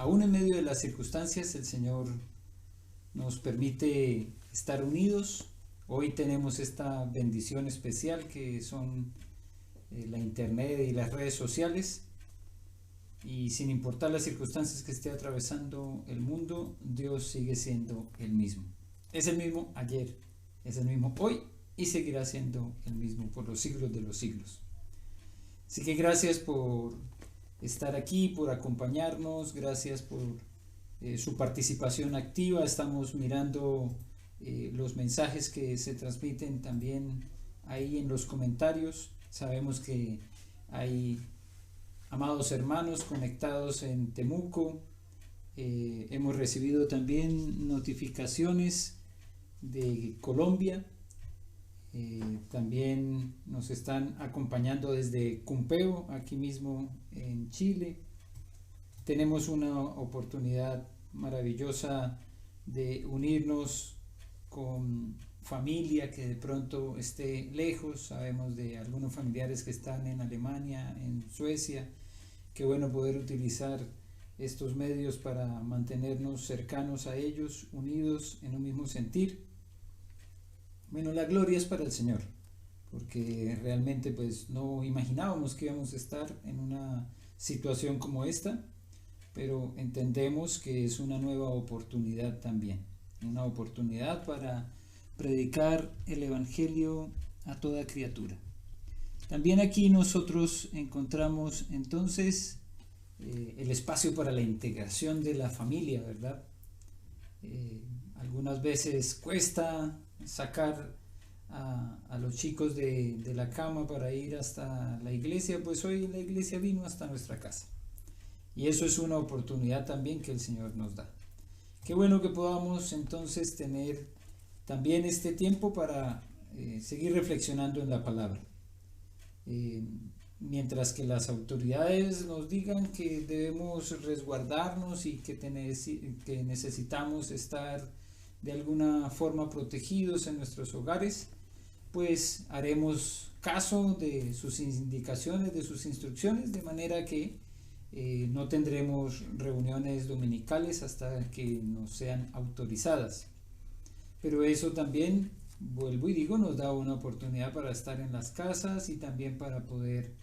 aún en medio de las circunstancias, el Señor nos permite estar unidos. Hoy tenemos esta bendición especial que son la internet y las redes sociales. Y sin importar las circunstancias que esté atravesando el mundo, Dios sigue siendo el mismo. Es el mismo ayer, es el mismo hoy y seguirá siendo el mismo por los siglos de los siglos. Así que gracias por estar aquí, por acompañarnos, gracias por su participación activa. Estamos mirando los mensajes que se transmiten también ahí en los comentarios. Sabemos que hay amados hermanos conectados en Temuco. Hemos recibido también notificaciones de Colombia. También nos están acompañando desde Cumpeo, aquí mismo en Chile. Tenemos una oportunidad maravillosa de unirnos con familia que de pronto esté lejos. Sabemos de algunos familiares que están en Alemania, en Suecia. Qué bueno poder utilizar estos medios para mantenernos cercanos a ellos, unidos en un mismo sentir. Bueno, la gloria es para el Señor, porque realmente pues no imaginábamos que íbamos a estar en una situación como esta, pero entendemos que es una nueva oportunidad también, una oportunidad para predicar el Evangelio a toda criatura. También aquí nosotros encontramos entonces el espacio para la integración de la familia, ¿verdad? Algunas veces cuesta sacar a los chicos de la cama para ir hasta la iglesia, pues hoy la iglesia vino hasta nuestra casa. Y eso es una oportunidad también que el Señor nos da. Qué bueno que podamos entonces tener también este tiempo para seguir reflexionando en la palabra. Mientras que las autoridades nos digan que debemos resguardarnos y que necesitamos estar de alguna forma protegidos en nuestros hogares, pues haremos caso de sus indicaciones, de sus instrucciones, de manera que no tendremos reuniones dominicales hasta que nos sean autorizadas. Pero eso también, vuelvo y digo, nos da una oportunidad para estar en las casas y también para poder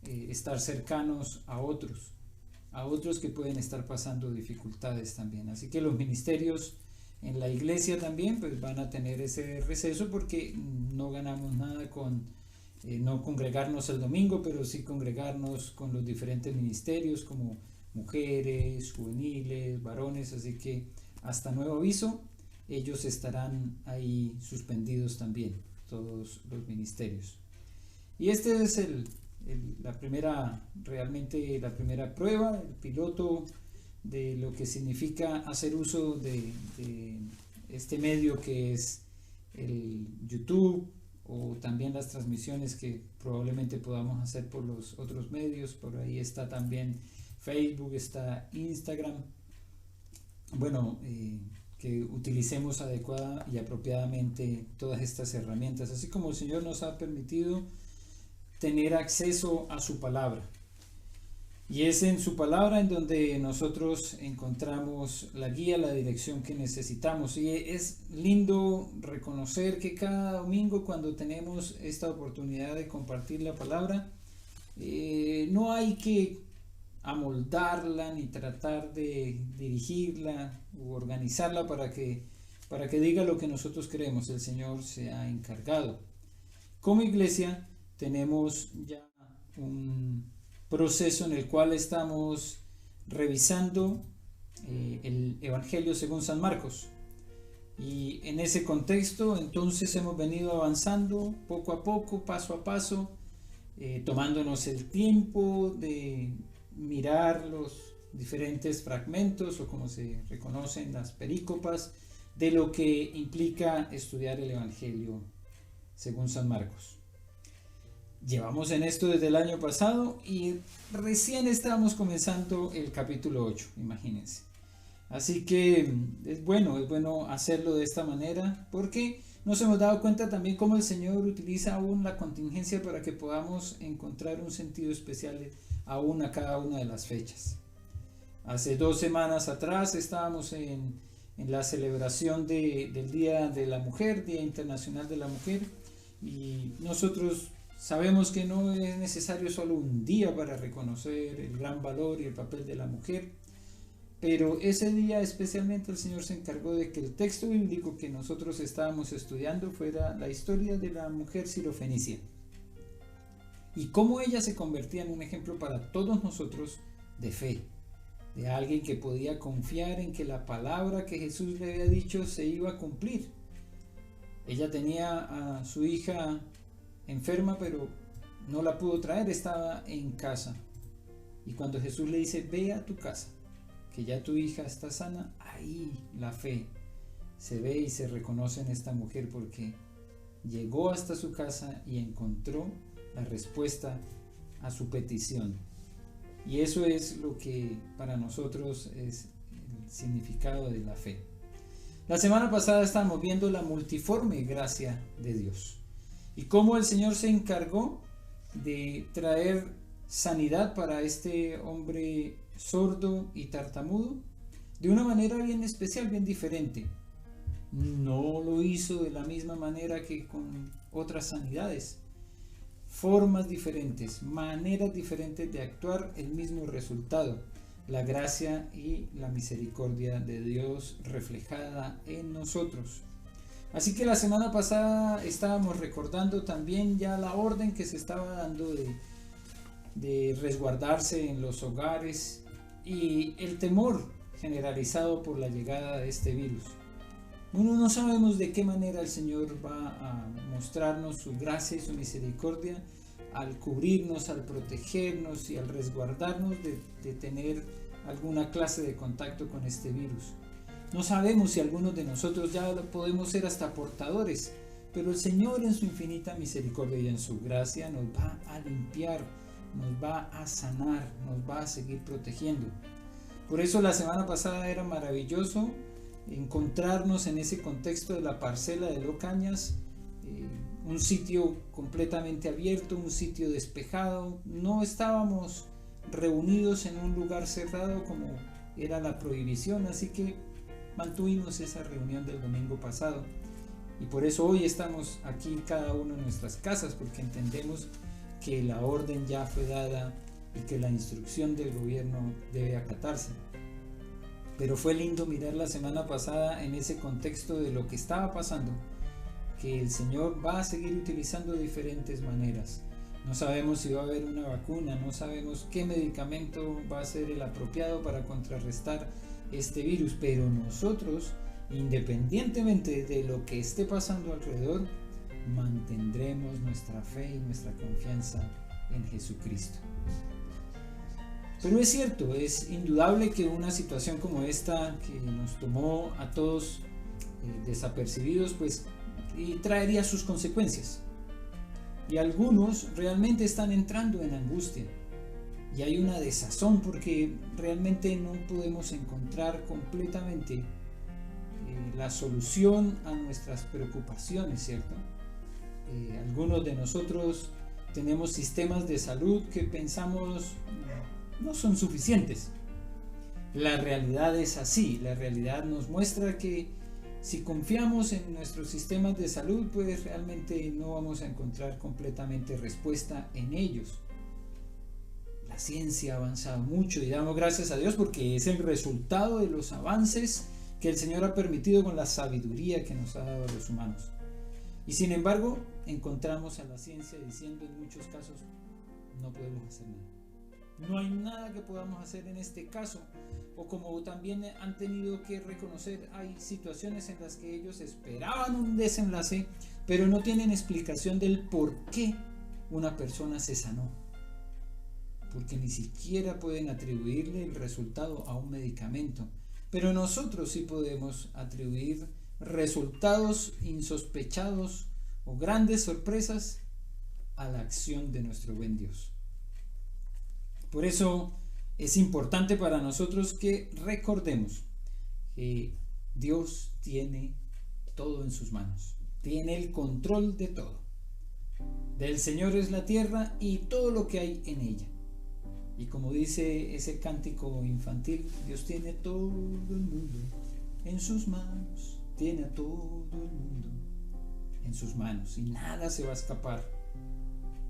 estar cercanos a otros que pueden estar pasando dificultades también. Así que los ministerios en la iglesia también pues van a tener ese receso, porque no ganamos nada con no congregarnos el domingo, pero sí congregarnos con los diferentes ministerios como mujeres, juveniles, varones. Así que hasta nuevo aviso ellos estarán ahí suspendidos también, todos los ministerios. Y este es realmente la primera prueba, el piloto de lo que significa hacer uso de este medio que es el YouTube, o también las transmisiones que probablemente podamos hacer por los otros medios. Por ahí está también Facebook, está Instagram. Bueno, que utilicemos adecuada y apropiadamente todas estas herramientas, así como el Señor nos ha permitido tener acceso a su palabra. Y es en su palabra en donde nosotros encontramos la guía, la dirección que necesitamos. Y es lindo reconocer que cada domingo, cuando tenemos esta oportunidad de compartir la palabra, no hay que amoldarla ni tratar de dirigirla u organizarla para que diga lo que nosotros creemos. El Señor se ha encargado. Como iglesia tenemos ya un proceso en el cual estamos revisando el Evangelio según San Marcos, y en ese contexto entonces hemos venido avanzando poco a poco, paso a paso, tomándonos el tiempo de mirar los diferentes fragmentos, o como se reconocen, las perícopas, de lo que implica estudiar el Evangelio según San Marcos. Llevamos en esto desde el año pasado y recién estamos comenzando el capítulo 8, imagínense. Así que es bueno hacerlo de esta manera, porque nos hemos dado cuenta también cómo el Señor utiliza aún la contingencia para que podamos encontrar un sentido especial aún a cada una de las fechas. Hace 2 semanas atrás estábamos en la celebración del Día de la Mujer, Día Internacional de la Mujer, y nosotros sabemos que no es necesario solo un día para reconocer el gran valor y el papel de la mujer, pero ese día especialmente el Señor se encargó de que el texto bíblico que nosotros estábamos estudiando fuera la historia de la mujer sirofenicia y cómo ella se convertía en un ejemplo para todos nosotros de fe, de alguien que podía confiar en que la palabra que Jesús le había dicho se iba a cumplir. Ella tenía a su hija enferma, pero no la pudo traer, estaba en casa. Y cuando Jesús le dice, ve a tu casa, que ya tu hija está sana, ahí la fe se ve y se reconoce en esta mujer, porque llegó hasta su casa y encontró la respuesta a su petición. Y eso es lo que para nosotros es el significado de la fe. La semana pasada estábamos viendo la multiforme gracia de Dios y cómo el Señor se encargó de traer sanidad para este hombre sordo y tartamudo de una manera bien especial, bien diferente. No lo hizo de la misma manera que con otras sanidades. Formas diferentes, maneras diferentes de actuar, el mismo resultado, la gracia y la misericordia de Dios reflejada en nosotros. Así que la semana pasada estábamos recordando también ya la orden que se estaba dando de resguardarse en los hogares y el temor generalizado por la llegada de este virus. No sabemos de qué manera el Señor va a mostrarnos su gracia y su misericordia al cubrirnos, al protegernos y al resguardarnos de tener alguna clase de contacto con este virus. No sabemos si algunos de nosotros ya podemos ser hasta portadores, pero el Señor en su infinita misericordia y en su gracia nos va a limpiar, nos va a sanar, nos va a seguir protegiendo. Por eso la semana pasada era maravilloso encontrarnos en ese contexto de la parcela de Locañas, un sitio completamente abierto, un sitio despejado. No estábamos reunidos en un lugar cerrado como era la prohibición, así que mantuvimos esa reunión del domingo pasado y por eso hoy estamos aquí cada uno en nuestras casas, porque entendemos que la orden ya fue dada y que la instrucción del gobierno debe acatarse. Pero fue lindo mirar la semana pasada en ese contexto de lo que estaba pasando, que el Señor va a seguir utilizando diferentes maneras. No sabemos si va a haber una vacuna, no sabemos qué medicamento va a ser el apropiado para contrarrestar este virus, pero nosotros, independientemente de lo que esté pasando alrededor, mantendremos nuestra fe y nuestra confianza en Jesucristo. Pero es cierto, es indudable que una situación como esta, que nos tomó a todos desapercibidos, pues y traería sus consecuencias. Y algunos realmente están entrando en angustia. Y hay una desazón porque realmente no podemos encontrar completamente la solución a nuestras preocupaciones, ¿cierto? Algunos de nosotros tenemos sistemas de salud que pensamos no son suficientes. La realidad es así, la realidad nos muestra que si confiamos en nuestros sistemas de salud, pues realmente no vamos a encontrar completamente respuesta en ellos. La ciencia ha avanzado mucho y damos gracias a Dios porque es el resultado de los avances que el Señor ha permitido con la sabiduría que nos ha dado a los humanos. Y sin embargo, encontramos a la ciencia diciendo en muchos casos, no podemos hacer nada. No hay nada que podamos hacer en este caso, o como también han tenido que reconocer, hay situaciones en las que ellos esperaban un desenlace, pero no tienen explicación del por qué una persona se sanó, porque ni siquiera pueden atribuirle el resultado a un medicamento, pero nosotros sí podemos atribuir resultados insospechados o grandes sorpresas a la acción de nuestro buen Dios. Por eso es importante para nosotros que recordemos que Dios tiene todo en sus manos, tiene el control de todo. Del Señor es la tierra y todo lo que hay en ella. Y como dice ese cántico infantil, Dios tiene todo el mundo en sus manos, tiene a todo el mundo en sus manos y nada se va a escapar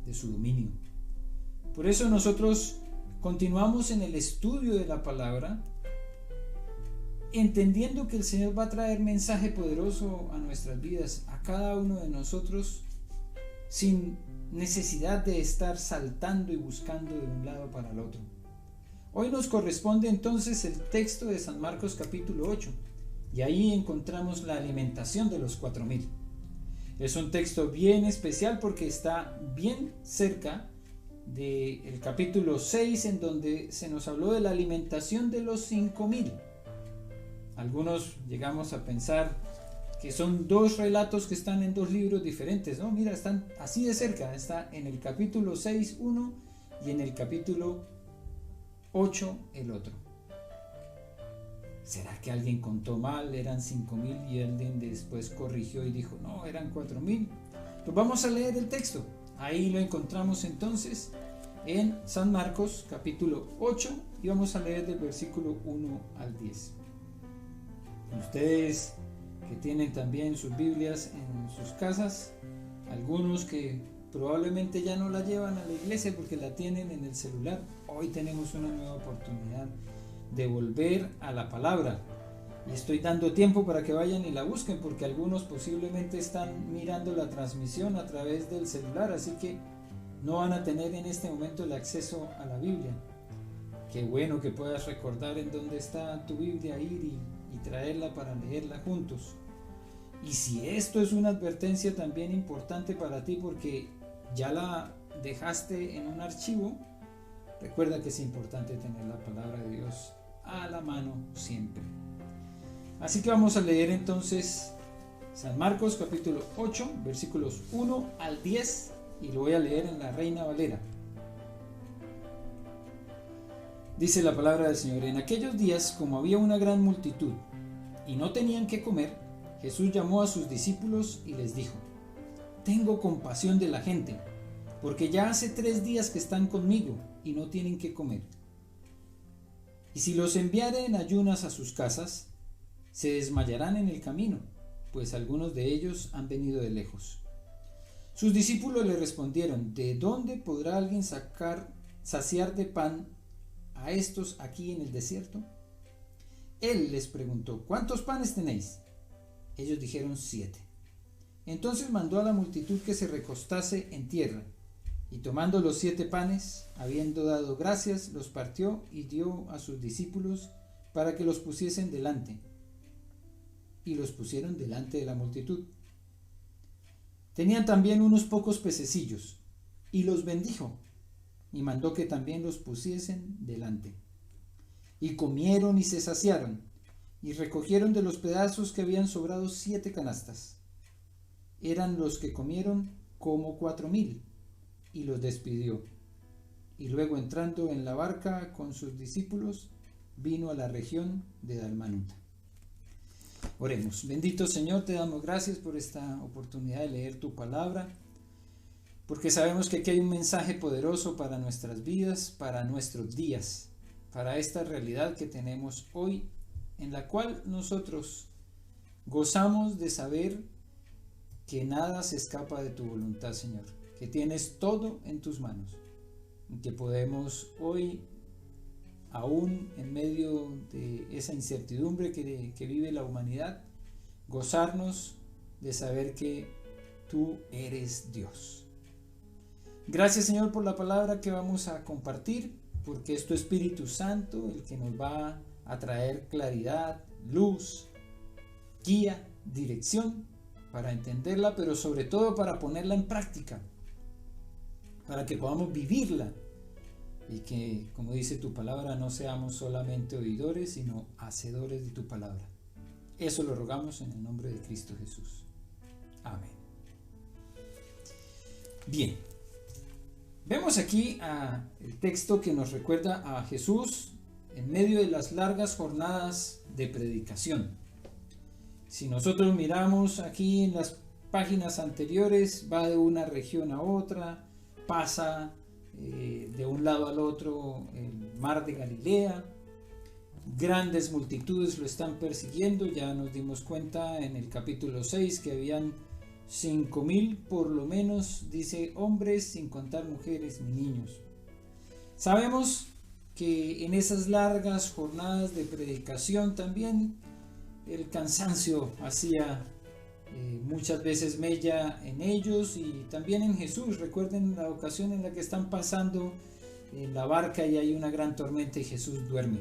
de su dominio. Por eso nosotros continuamos en el estudio de la palabra, entendiendo que el Señor va a traer mensaje poderoso a nuestras vidas, a cada uno de nosotros, sin necesidad de estar saltando y buscando de un lado para el otro. Hoy nos corresponde entonces el texto de San Marcos capítulo 8, y ahí encontramos la alimentación de los 4,000. Es un texto bien especial porque está bien cerca del capítulo 6, en donde se nos habló de la alimentación de los 5,000. Algunos llegamos a pensar que son dos relatos que están en dos libros diferentes. No, mira, están así de cerca. Está en el capítulo 6 uno y en el capítulo 8 el otro. ¿Será que alguien contó mal? Eran 5,000 y alguien después corrigió y dijo, no, eran 4,000. Pues vamos a leer el texto. Ahí lo encontramos entonces en San Marcos capítulo 8 y vamos a leer del versículo 1 al 10. Ustedes que tienen también sus Biblias en sus casas, algunos que probablemente ya no la llevan a la iglesia porque la tienen en el celular, hoy tenemos una nueva oportunidad de volver a la palabra. Y estoy dando tiempo para que vayan y la busquen, porque algunos posiblemente están mirando la transmisión a través del celular, así que no van a tener en este momento el acceso a la Biblia. Qué bueno que puedas recordar en dónde está tu Biblia, ir y traerla para leerla juntos. Y si esto es una advertencia también importante para ti porque ya la dejaste en un archivo, recuerda que es importante tener la palabra de Dios a la mano siempre. Así que vamos a leer entonces San Marcos capítulo 8 versículos 1 al 10 y lo voy a leer en la Reina Valera. Dice la palabra del Señor: en aquellos días, como había una gran multitud y no tenían qué comer, Jesús llamó a sus discípulos y les dijo: tengo compasión de la gente, porque ya hace 3 días que están conmigo y no tienen qué comer. Y si los enviare en ayunas a sus casas, se desmayarán en el camino, pues algunos de ellos han venido de lejos. Sus discípulos le respondieron: ¿de dónde podrá alguien saciar de pan a estos aquí en el desierto? Él les preguntó: ¿cuántos panes tenéis? Ellos dijeron: 7. Entonces mandó a la multitud que se recostase en tierra, y tomando los 7 panes, habiendo dado gracias, los partió y dio a sus discípulos para que los pusiesen delante. Y los pusieron delante de la multitud. Tenían también unos pocos pececillos, y los bendijo, y mandó que también los pusiesen delante. Y comieron y se saciaron, y recogieron de los pedazos que habían sobrado 7 canastas. Eran los que comieron como 4,000, y los despidió. Y luego, entrando en la barca con sus discípulos, vino a la región de Dalmanuta. Oremos. Bendito Señor, te damos gracias por esta oportunidad de leer tu palabra, porque sabemos que aquí hay un mensaje poderoso para nuestras vidas, para nuestros días, para esta realidad que tenemos hoy, en la cual nosotros gozamos de saber que nada se escapa de tu voluntad, Señor, que tienes todo en tus manos, y que podemos hoy, aún en medio de esa incertidumbre que vive la humanidad, gozarnos de saber que tú eres Dios. Gracias, Señor, por la palabra que vamos a compartir, porque es tu Espíritu Santo el que nos va a traer claridad, luz, guía, dirección para entenderla, pero sobre todo para ponerla en práctica, para que podamos vivirla y que, como dice tu palabra, no seamos solamente oidores, sino hacedores de tu palabra. Eso lo rogamos en el nombre de Cristo Jesús. Amén. Bien, vemos aquí el texto que nos recuerda a Jesús en medio de las largas jornadas de predicación. Si nosotros miramos aquí en las páginas anteriores, va de una región a otra, pasa de un lado al otro el mar de Galilea. Grandes multitudes lo están persiguiendo. Ya nos dimos cuenta en el capítulo 6 que habían 5,000 por lo menos, dice, hombres, sin contar mujeres ni niños. Sabemos que en esas largas jornadas de predicación también el cansancio hacía muchas veces mella en ellos y también en Jesús. Recuerden la ocasión en la que están pasando en la barca y hay una gran tormenta y Jesús duerme.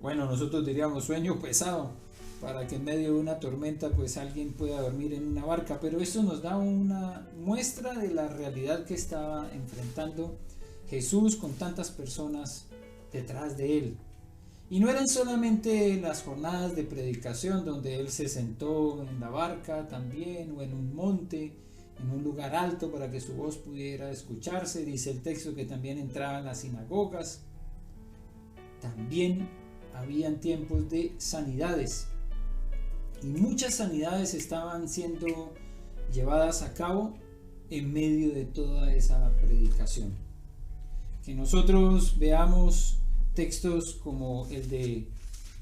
Bueno, nosotros diríamos sueño pesado, para que en medio de una tormenta pues alguien pueda dormir en una barca, pero eso nos da una muestra de la realidad que estaba enfrentando Jesús con tantas personas detrás de él. Y no eran solamente las jornadas de predicación donde él se sentó en la barca también, o en un monte, en un lugar alto para que su voz pudiera escucharse. Dice el texto que también entraba en las sinagogas. También habían tiempos de sanidades. Y muchas sanidades estaban siendo llevadas a cabo en medio de toda esa predicación. Que nosotros veamos textos como el de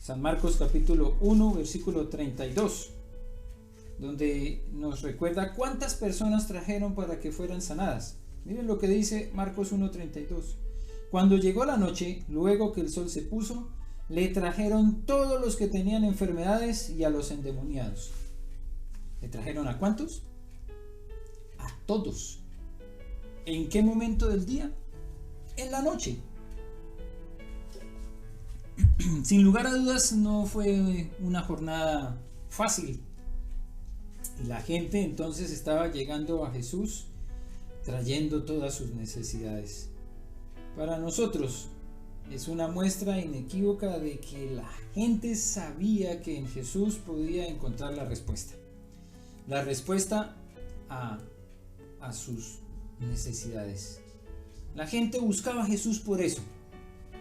San Marcos capítulo 1 versículo 32, donde nos recuerda cuántas personas trajeron para que fueran sanadas. Miren lo que dice Marcos 1:32. Cuando llegó la noche, luego que el sol se puso, le trajeron todos los que tenían enfermedades y a los endemoniados. ¿Le trajeron a cuántos? A todos. ¿En qué momento del día? En la noche. Sin lugar a dudas no fue una jornada fácil. Y la gente entonces estaba llegando a Jesús trayendo todas sus necesidades. Para nosotros es una muestra inequívoca de que la gente sabía que en Jesús podía encontrar la respuesta a sus necesidades. La gente buscaba a Jesús por eso,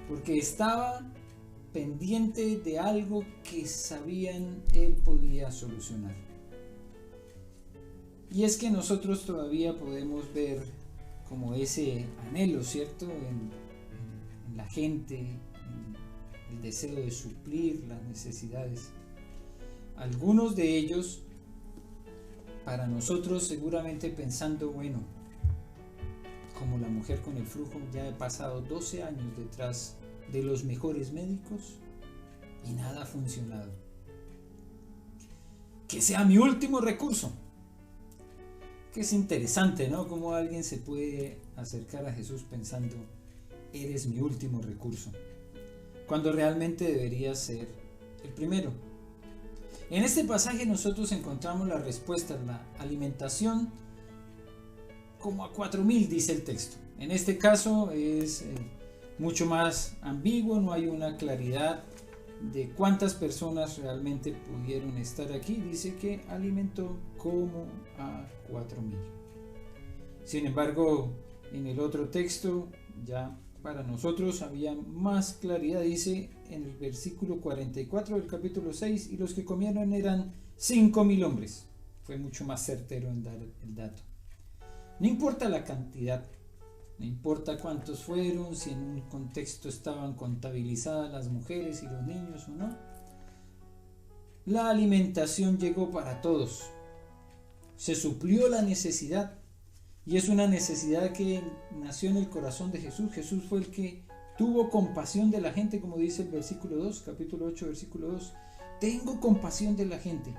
porque estaba pendiente de algo que sabían él podía solucionar. Y es que nosotros todavía podemos ver como ese anhelo, ¿cierto? En la gente, en el deseo de suplir las necesidades. Algunos de ellos, para nosotros seguramente pensando, bueno, como la mujer con el flujo, ya he pasado 12 años detrás de los mejores médicos y nada ha funcionado. Que sea mi último recurso. Que es interesante, ¿no? Cómo alguien se puede acercar a Jesús pensando, eres mi último recurso, cuando realmente debería ser el primero. En este pasaje nosotros encontramos la respuesta, la alimentación como a 4,000, dice el texto. En este caso es mucho más ambiguo, no hay una claridad de cuántas personas realmente pudieron estar aquí. Dice que alimentó como a 4,000. Sin embargo, en el otro texto ya para nosotros había más claridad. Dice en el versículo 44 del capítulo 6, y los que comieron eran 5,000 hombres. Fue mucho más certero en dar el dato. No importa la cantidad, no importa cuántos fueron, si en un contexto estaban contabilizadas las mujeres y los niños o no. La alimentación llegó para todos. Se suplió la necesidad. Y es una necesidad que nació en el corazón de Jesús. Jesús fue el que tuvo compasión de la gente, como dice el versículo 2, capítulo 8, versículo 2. Tengo compasión de la gente,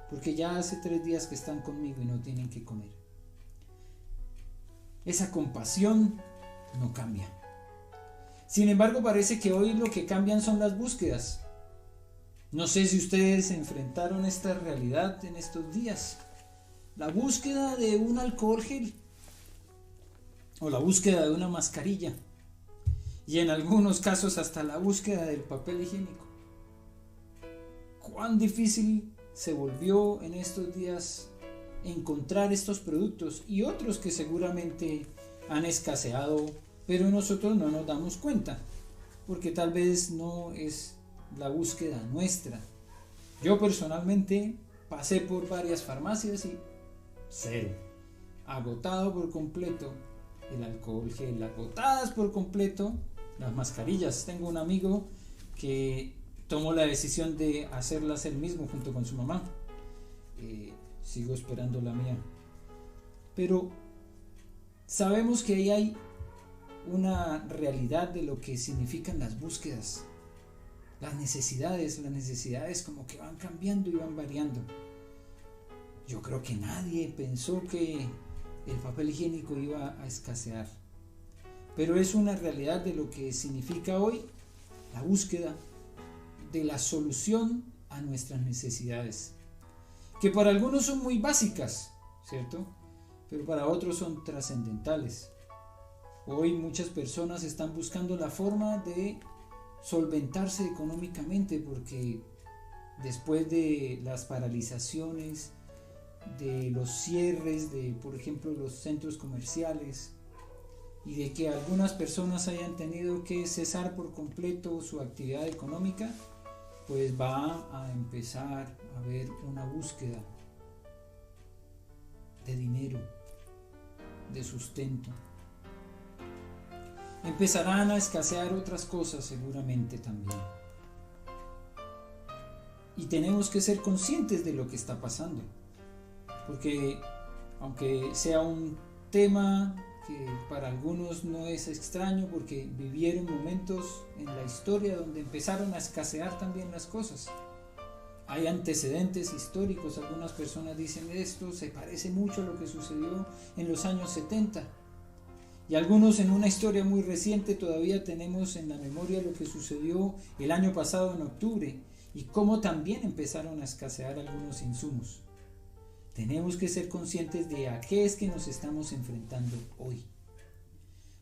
porque ya hace 3 días que están conmigo y no tienen que comer. Esa compasión no cambia. Sin embargo, parece que hoy lo que cambian son las búsquedas. No sé si ustedes enfrentaron esta realidad en estos días. La búsqueda de un alcohol gel o la búsqueda de una mascarilla y en algunos casos hasta la búsqueda del papel higiénico. Cuán difícil se volvió en estos días encontrar estos productos y otros que seguramente han escaseado, pero nosotros no nos damos cuenta porque tal vez no es la búsqueda nuestra. Yo personalmente pasé por varias farmacias y cero, agotado por completo el alcohol gel, las botadas por completo, las mascarillas. Tengo un amigo que tomó la decisión de hacerlas él mismo junto con su mamá. Sigo esperando la mía. Pero sabemos que ahí hay una realidad de lo que significan las búsquedas, las necesidades como que van cambiando y van variando. Yo creo que nadie pensó que el papel higiénico iba a escasear, pero es una realidad de lo que significa hoy la búsqueda de la solución a nuestras necesidades, que para algunos son muy básicas, ¿cierto? Pero para otros son trascendentales. Hoy muchas personas están buscando la forma de solventarse económicamente, porque después de las paralizaciones, de los cierres de, por ejemplo, los centros comerciales, y de que algunas personas hayan tenido que cesar por completo su actividad económica, pues va a empezar a haber una búsqueda de dinero, de sustento. Empezarán a escasear otras cosas seguramente también. Y tenemos que ser conscientes de lo que está pasando, porque aunque sea un tema que para algunos no es extraño, porque vivieron momentos en la historia donde empezaron a escasear también las cosas. Hay antecedentes históricos, algunas personas dicen esto se parece mucho a lo que sucedió en los años 70. Y algunos en una historia muy reciente todavía tenemos en la memoria lo que sucedió el año pasado en octubre y cómo también empezaron a escasear algunos insumos. Tenemos que ser conscientes de a qué es que nos estamos enfrentando hoy.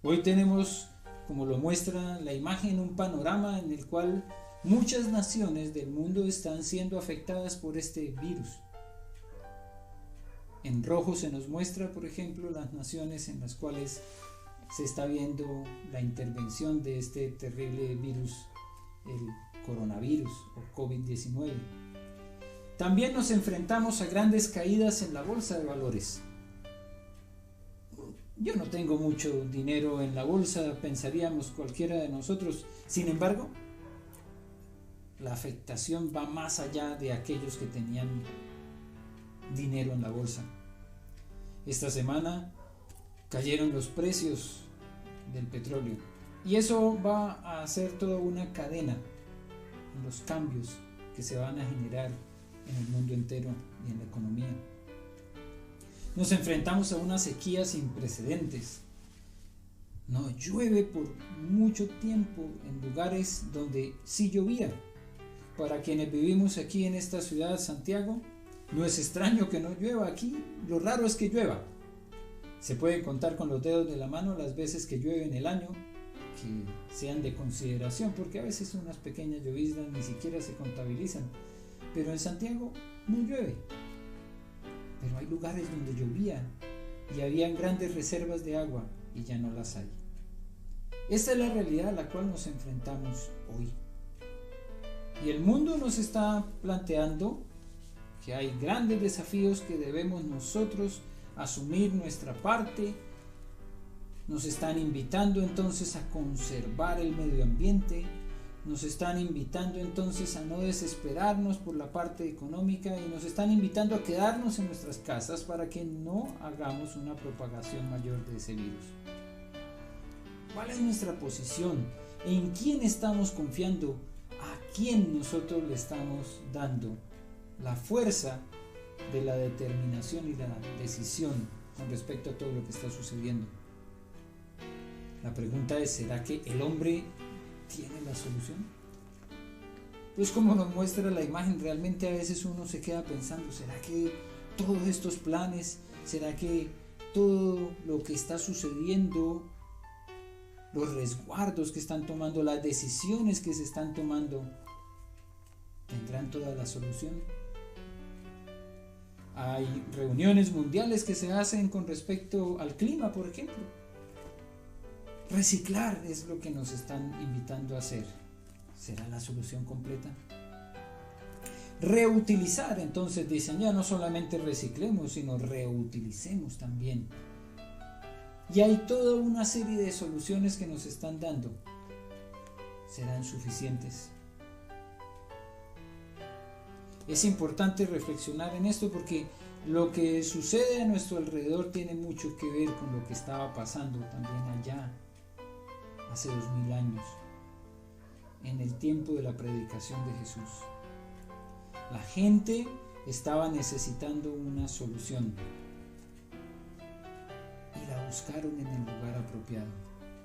Hoy tenemos, como lo muestra la imagen, un panorama en el cual muchas naciones del mundo están siendo afectadas por este virus. En rojo se nos muestra, por ejemplo, las naciones en las cuales se está viendo la intervención de este terrible virus, el coronavirus o COVID-19. También nos enfrentamos a grandes caídas en la bolsa de valores. Yo no tengo mucho dinero en la bolsa, pensaríamos cualquiera de nosotros. Sin embargo, la afectación va más allá de aquellos que tenían dinero en la bolsa. Esta semana cayeron los precios del petróleo y eso va a hacer toda una cadena en los cambios que se van a generar en el mundo entero y en la economía. Nos enfrentamos a una sequía sin precedentes. No llueve por mucho tiempo en lugares donde sí llovía. Para quienes vivimos aquí en esta ciudad, Santiago, no es extraño que no llueva aquí, lo raro es que llueva. Se puede contar con los dedos de la mano las veces que llueve en el año, que sean de consideración, porque a veces unas pequeñas lloviznas ni siquiera se contabilizan. Pero en Santiago no llueve. Pero hay lugares donde llovía y habían grandes reservas de agua y ya no las hay. Esta es la realidad a la cual nos enfrentamos hoy. Y el mundo nos está planteando que hay grandes desafíos que debemos nosotros asumir nuestra parte. Nos están invitando entonces a conservar el medio ambiente. Nos están invitando entonces a no desesperarnos por la parte económica y nos están invitando a quedarnos en nuestras casas para que no hagamos una propagación mayor de ese virus. ¿Cuál es nuestra posición? ¿En quién estamos confiando? ¿A quién nosotros le estamos dando la fuerza de la determinación y la decisión con respecto a todo lo que está sucediendo? La pregunta es, ¿será que el hombre tiene la solución? Pues como nos muestra la imagen, realmente a veces uno se queda pensando, ¿será que todos estos planes, será que todo lo que está sucediendo, los resguardos que están tomando, las decisiones que se están tomando, tendrán toda la solución? Hay reuniones mundiales que se hacen con respecto al clima, por ejemplo. Reciclar es lo que nos están invitando a hacer. ¿Será la solución completa? Reutilizar, entonces dicen, ya no solamente reciclemos, sino reutilicemos también. y hay toda una serie de soluciones que nos están dando, ¿serán suficientes? Es importante reflexionar en esto porque lo que sucede a nuestro alrededor tiene mucho que ver con lo que estaba pasando también allá hace 2000 años, en el tiempo de la predicación de Jesús. La gente estaba necesitando una solución y la buscaron en el lugar apropiado,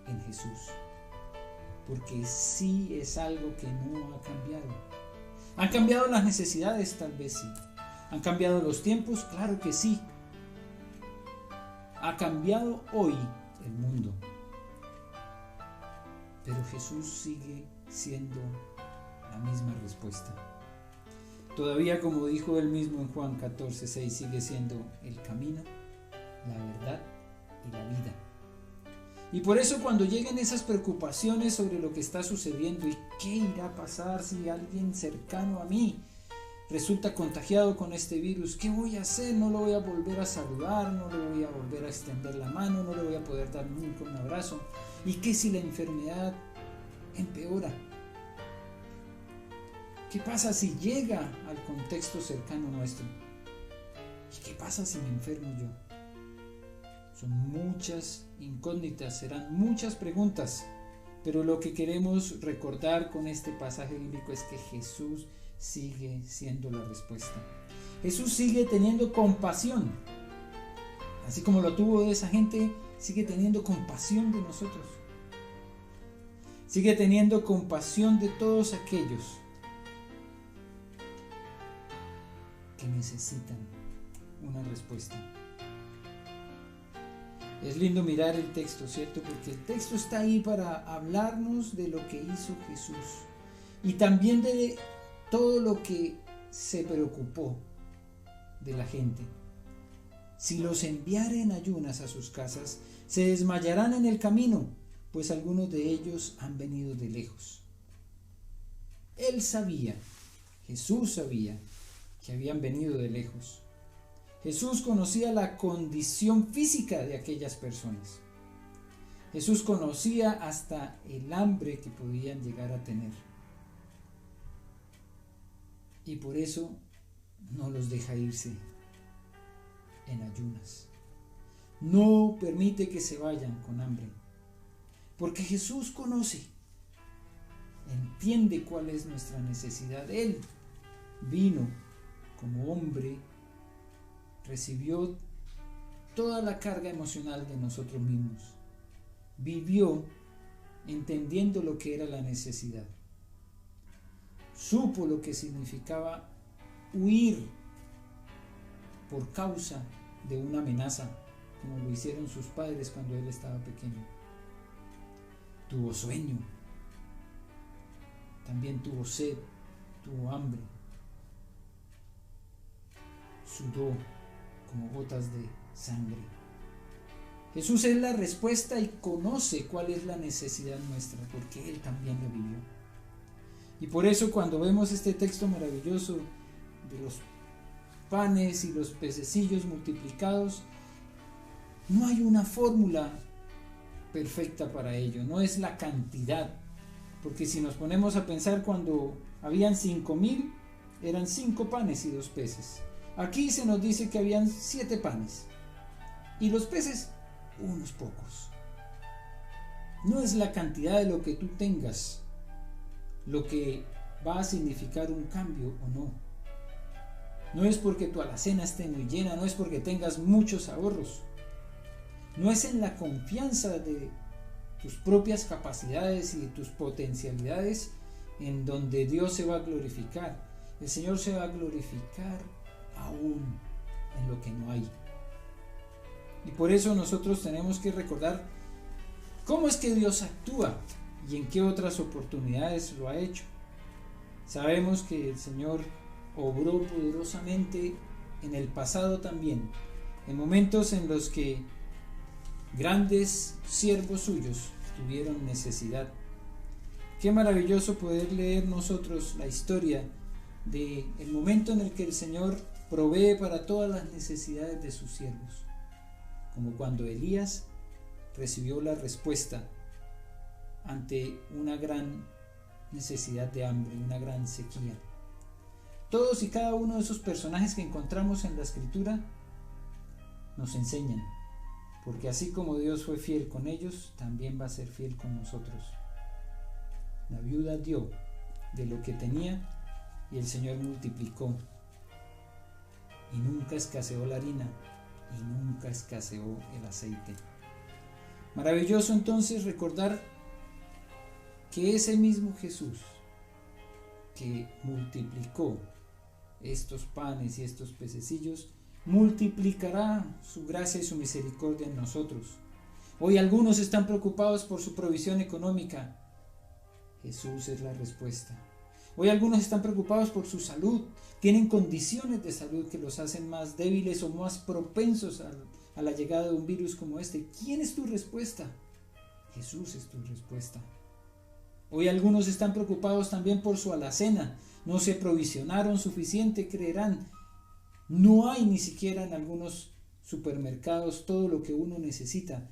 en Jesús, porque sí es algo que no ha cambiado. ¿Han cambiado las necesidades? Tal vez sí. ¿Han cambiado los tiempos? Claro que sí. Ha cambiado hoy el mundo, pero Jesús sigue siendo la misma respuesta. Todavía, como dijo él mismo en Juan 14:6, sigue siendo el camino, la verdad y la vida. Y por eso cuando lleguen esas preocupaciones sobre lo que está sucediendo y qué irá a pasar si alguien cercano a mí resulta contagiado con este virus, ¿qué voy a hacer? No lo voy a volver a saludar, no le voy a volver a extender la mano, no le voy a poder dar nunca un abrazo. ¿Y qué si la enfermedad empeora? ¿Qué pasa si llega al contexto cercano nuestro? ¿Y qué pasa si me enfermo yo? Son muchas incógnitas, serán muchas preguntas, pero lo que queremos recordar con este pasaje bíblico es que Jesús sigue siendo la respuesta. Jesús sigue teniendo compasión, así como lo tuvo de esa gente, sigue teniendo compasión de nosotros. Sigue teniendo compasión de todos aquellos que necesitan una respuesta. Es lindo mirar el texto, ¿cierto? Porque el texto está ahí para hablarnos de lo que hizo Jesús y también de todo lo que se preocupó de la gente. Si los enviara en ayunas a sus casas, se desmayarán en el camino, pues algunos de ellos han venido de lejos. Él sabía, Jesús sabía que habían venido de lejos. Jesús conocía la condición física de aquellas personas. Jesús conocía hasta el hambre que podían llegar a tener. Y por eso no los deja irse en ayunas. No permite que se vayan con hambre. Porque Jesús conoce, entiende cuál es nuestra necesidad. Él vino como hombre, recibió toda la carga emocional de nosotros mismos. Vivió entendiendo lo que era la necesidad. Supo lo que significaba huir por causa de una amenaza, como lo hicieron sus padres cuando él estaba pequeño. Tuvo sueño, también tuvo sed, tuvo hambre, sudó como gotas de sangre. Jesús es la respuesta y conoce cuál es la necesidad nuestra, porque Él también lo vivió. Y por eso cuando vemos este texto maravilloso de los panes y los pececillos multiplicados, no hay una fórmula perfecta para ello, no es la cantidad, porque si nos ponemos a pensar, cuando habían 5,000, eran 5 panes y 2 peces. Aquí se nos dice que habían 7 panes y los peces unos pocos. No es la cantidad de lo que tú tengas lo que va a significar un cambio o no. No es porque tu alacena esté muy llena, no es porque tengas muchos ahorros. No es en la confianza de tus propias capacidades y de tus potencialidades en donde Dios se va a glorificar. El Señor se va a glorificar aún en lo que no hay. Y por eso nosotros tenemos que recordar cómo es que Dios actúa y en qué otras oportunidades lo ha hecho. Sabemos que el Señor obró poderosamente en el pasado también, en momentos en los que grandes siervos suyos tuvieron necesidad. Qué maravilloso poder leer nosotros la historia de el momento en el que el Señor provee para todas las necesidades de sus siervos, como cuando Elías recibió la respuesta ante una gran necesidad de hambre, una gran sequía. Todos y cada uno de esos personajes que encontramos en la Escritura nos enseñan, porque así como Dios fue fiel con ellos, también va a ser fiel con nosotros. La viuda dio de lo que tenía y el Señor multiplicó, y nunca escaseó la harina y nunca escaseó el aceite. Maravilloso entonces recordar que ese mismo Jesús que multiplicó estos panes y estos pececillos, multiplicará su gracia y su misericordia en nosotros. Hoy algunos están preocupados por su provisión económica. Jesús es la respuesta. Hoy algunos están preocupados por su salud. Tienen condiciones de salud que los hacen más débiles o más propensos a la llegada de un virus como este. ¿Quién es tu respuesta? Jesús es tu respuesta. Hoy algunos están preocupados también por su alacena. No se provisionaron suficiente, creerán. No hay ni siquiera en algunos supermercados todo lo que uno necesita.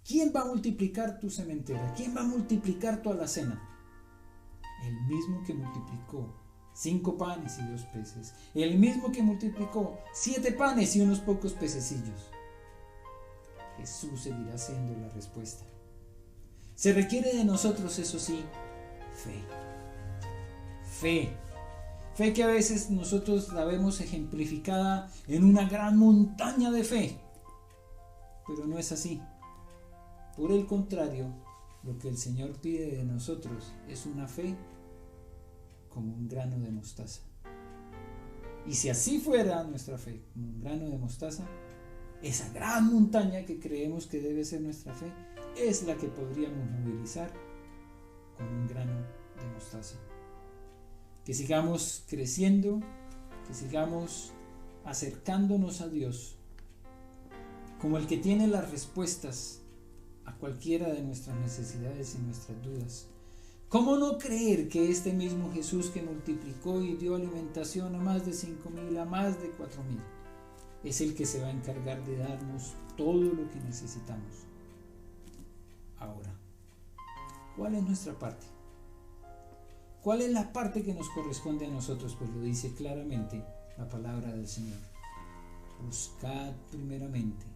¿Quién va a multiplicar tu cementera? ¿Quién va a multiplicar tu alacena? El mismo que multiplicó 5 panes y 2 peces. El mismo que multiplicó 7 panes y unos pocos pececillos. Jesús seguirá siendo la respuesta. Se requiere de nosotros, eso sí, fe. Fe. Fe que a veces nosotros la vemos ejemplificada en una gran montaña de fe. Pero no es así. Por el contrario, lo que el Señor pide de nosotros es una fe como un grano de mostaza. Y si así fuera nuestra fe, como un grano de mostaza, esa gran montaña que creemos que debe ser nuestra fe, es la que podríamos movilizar con un grano de mostaza. Que sigamos creciendo, que sigamos acercándonos a Dios como el que tiene las respuestas a cualquiera de nuestras necesidades y nuestras dudas. ¿Cómo no creer que este mismo Jesús que multiplicó y dio alimentación a más de 5,000, a más de 4,000, es el que se va a encargar de darnos todo lo que necesitamos? Ahora, ¿cuál es nuestra parte? ¿Cuál es la parte que nos corresponde a nosotros? Pues lo dice claramente la palabra del Señor. Buscad primeramente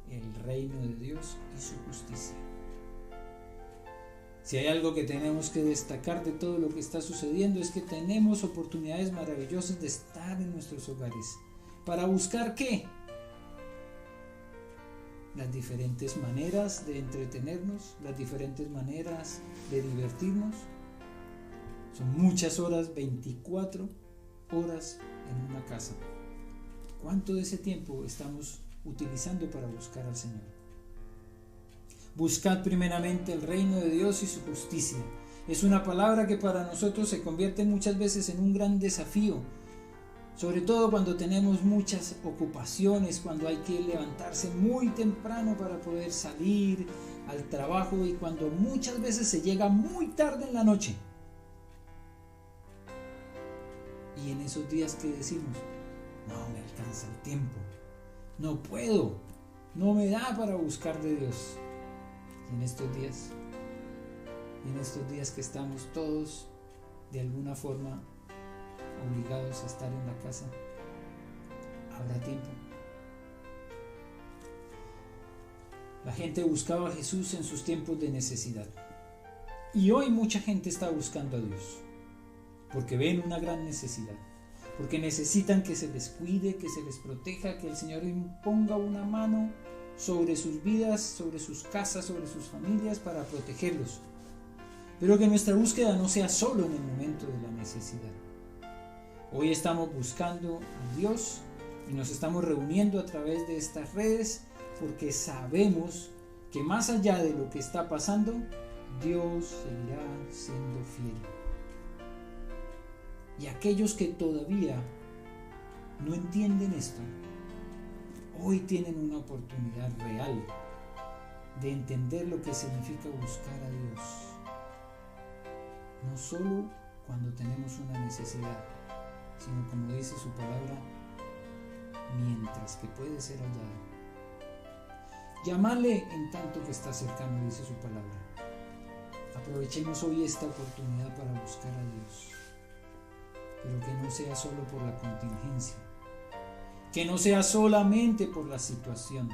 el reino de Dios y su justicia. Si hay algo que tenemos que destacar de todo lo que está sucediendo, es que tenemos oportunidades maravillosas de estar en nuestros hogares. ¿Para buscar qué? Las diferentes maneras de entretenernos, las diferentes maneras de divertirnos. Son muchas horas, 24 horas en una casa. ¿Cuánto de ese tiempo estamos utilizando para buscar al Señor? Buscad primeramente el reino de Dios y su justicia. Es una palabra que para nosotros se convierte muchas veces en un gran desafío, sobre todo cuando tenemos muchas ocupaciones, cuando hay que levantarse muy temprano para poder salir al trabajo y cuando muchas veces se llega muy tarde en la noche. Y en esos días que decimos, no me alcanza el tiempo, no puedo, no me da para buscar de Dios. Y en estos días que estamos todos de alguna forma obligados a estar en la casa, ¿habrá tiempo? La gente buscaba a Jesús en sus tiempos de necesidad. Y hoy mucha gente está buscando a Dios, porque ven una gran necesidad, porque necesitan que se les cuide, que se les proteja, que el Señor imponga una mano sobre sus vidas, sobre sus casas, sobre sus familias para protegerlos. Pero que nuestra búsqueda no sea solo en el momento de la necesidad. Hoy estamos buscando a Dios y nos estamos reuniendo a través de estas redes porque sabemos que más allá de lo que está pasando, Dios seguirá siendo fiel. Y aquellos que todavía no entienden esto, hoy tienen una oportunidad real de entender lo que significa buscar a Dios. No solo cuando tenemos una necesidad, sino como dice su palabra, mientras que puede ser hallado. Llámale en tanto que está cercano, dice su palabra. Aprovechemos hoy esta oportunidad para buscar a Dios, pero que no sea solo por la contingencia, que no sea solamente por la situación,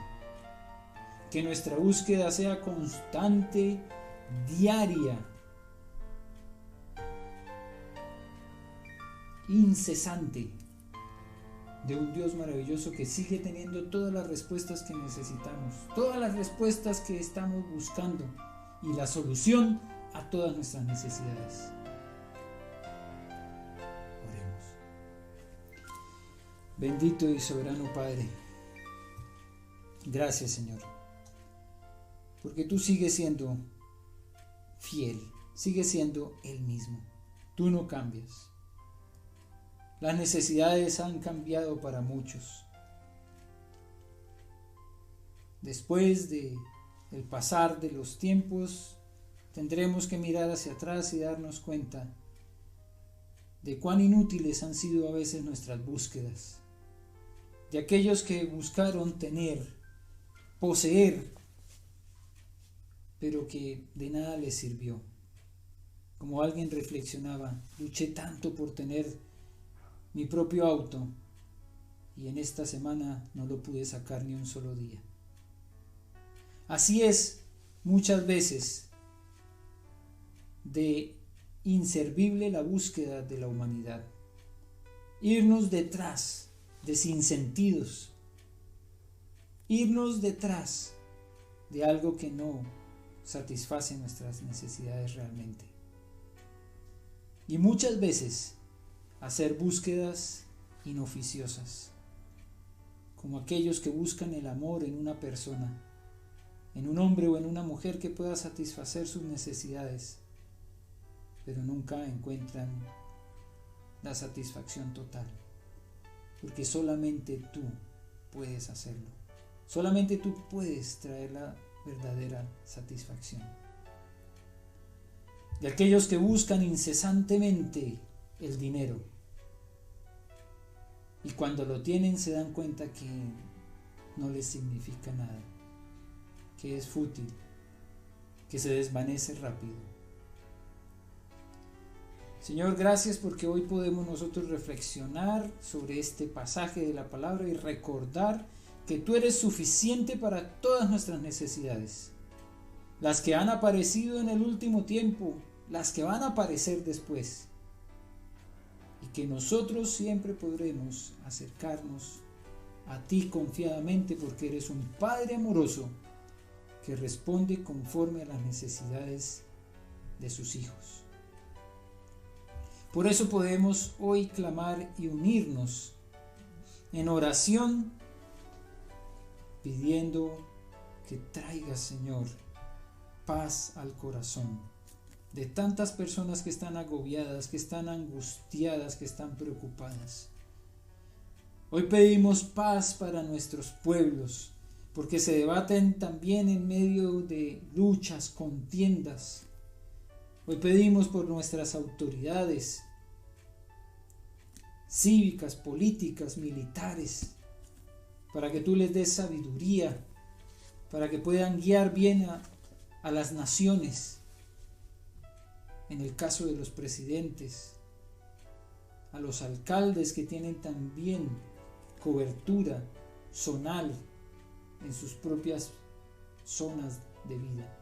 que nuestra búsqueda sea constante, diaria, incesante, de un Dios maravilloso que sigue teniendo todas las respuestas que necesitamos, todas las respuestas que estamos buscando y la solución a todas nuestras necesidades. Oremos. Bendito y soberano Padre, gracias, Señor, porque tú sigues siendo fiel, sigues siendo el mismo, tú no cambias. Las necesidades han cambiado para muchos. Después del pasar de los tiempos, tendremos que mirar hacia atrás y darnos cuenta de cuán inútiles han sido a veces nuestras búsquedas, de aquellos que buscaron tener, poseer, pero que de nada les sirvió. Como alguien reflexionaba, luché tanto por tener mi propio auto y en esta semana no lo pude sacar ni un solo día. Así es muchas veces de inservible la búsqueda de la humanidad. Irnos detrás de sinsentidos, irnos detrás de algo que no satisface nuestras necesidades realmente. Y muchas veces hacer búsquedas inoficiosas, como aquellos que buscan el amor en una persona, en un hombre o en una mujer que pueda satisfacer sus necesidades, pero nunca encuentran la satisfacción total, porque solamente tú puedes hacerlo, solamente tú puedes traer la verdadera satisfacción. De aquellos que buscan incesantemente el dinero y cuando lo tienen se dan cuenta que no les significa nada, que es fútil, que se desvanece rápido. Señor, gracias porque hoy podemos nosotros reflexionar sobre este pasaje de la palabra y recordar que tú eres suficiente para todas nuestras necesidades, las que han aparecido en el último tiempo, las que van a aparecer después, y que nosotros siempre podremos acercarnos a ti confiadamente porque eres un Padre amoroso que responde conforme a las necesidades de sus hijos. Por eso podemos hoy clamar y unirnos en oración pidiendo que traigas, Señor, paz al corazón de tantas personas que están agobiadas, que están angustiadas, que están preocupadas. Hoy pedimos paz para nuestros pueblos, porque se debaten también en medio de luchas, contiendas. Hoy pedimos por nuestras autoridades cívicas, políticas, militares, para que tú les des sabiduría, para que puedan guiar bien a las naciones. En el caso de los presidentes, a los alcaldes que tienen también cobertura zonal en sus propias zonas de vida.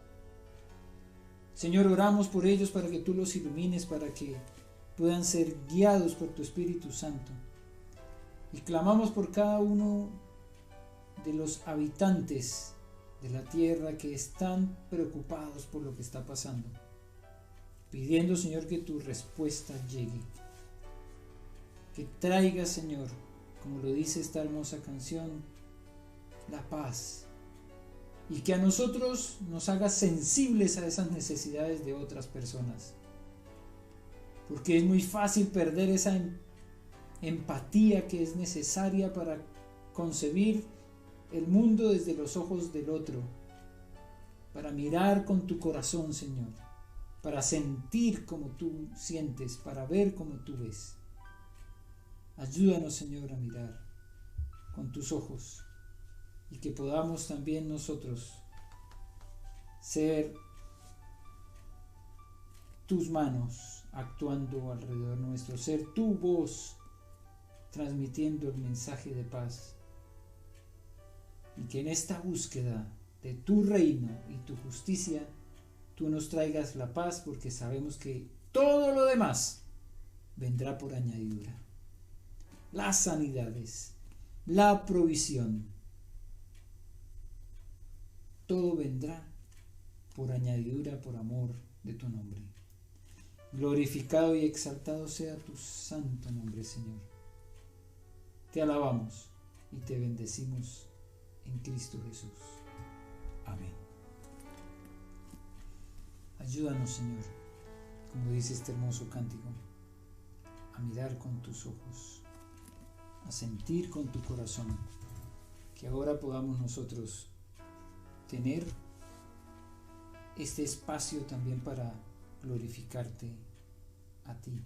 Señor, oramos por ellos para que tú los ilumines, para que puedan ser guiados por tu Espíritu Santo. Y clamamos por cada uno de los habitantes de la tierra que están preocupados por lo que está pasando, pidiendo, Señor, que tu respuesta llegue, que traiga, Señor, como lo dice esta hermosa canción, la paz, y que a nosotros nos haga sensibles a esas necesidades de otras personas, porque es muy fácil perder esa empatía que es necesaria para concebir el mundo desde los ojos del otro, para mirar con tu corazón, Señor, para sentir como tú sientes, para ver como tú ves. Ayúdanos, Señor, a mirar con tus ojos y que podamos también nosotros ser tus manos actuando alrededor nuestro, ser tu voz transmitiendo el mensaje de paz, y que en esta búsqueda de tu reino y tu justicia tú nos traigas la paz, porque sabemos que todo lo demás vendrá por añadidura. Las sanidades, la provisión, todo vendrá por añadidura, por amor de tu nombre. Glorificado y exaltado sea tu santo nombre, Señor. Te alabamos y te bendecimos en Cristo Jesús. Amén. Ayúdanos, Señor, como dice este hermoso cántico, a mirar con tus ojos, a sentir con tu corazón, que ahora podamos nosotros tener este espacio también para glorificarte a ti,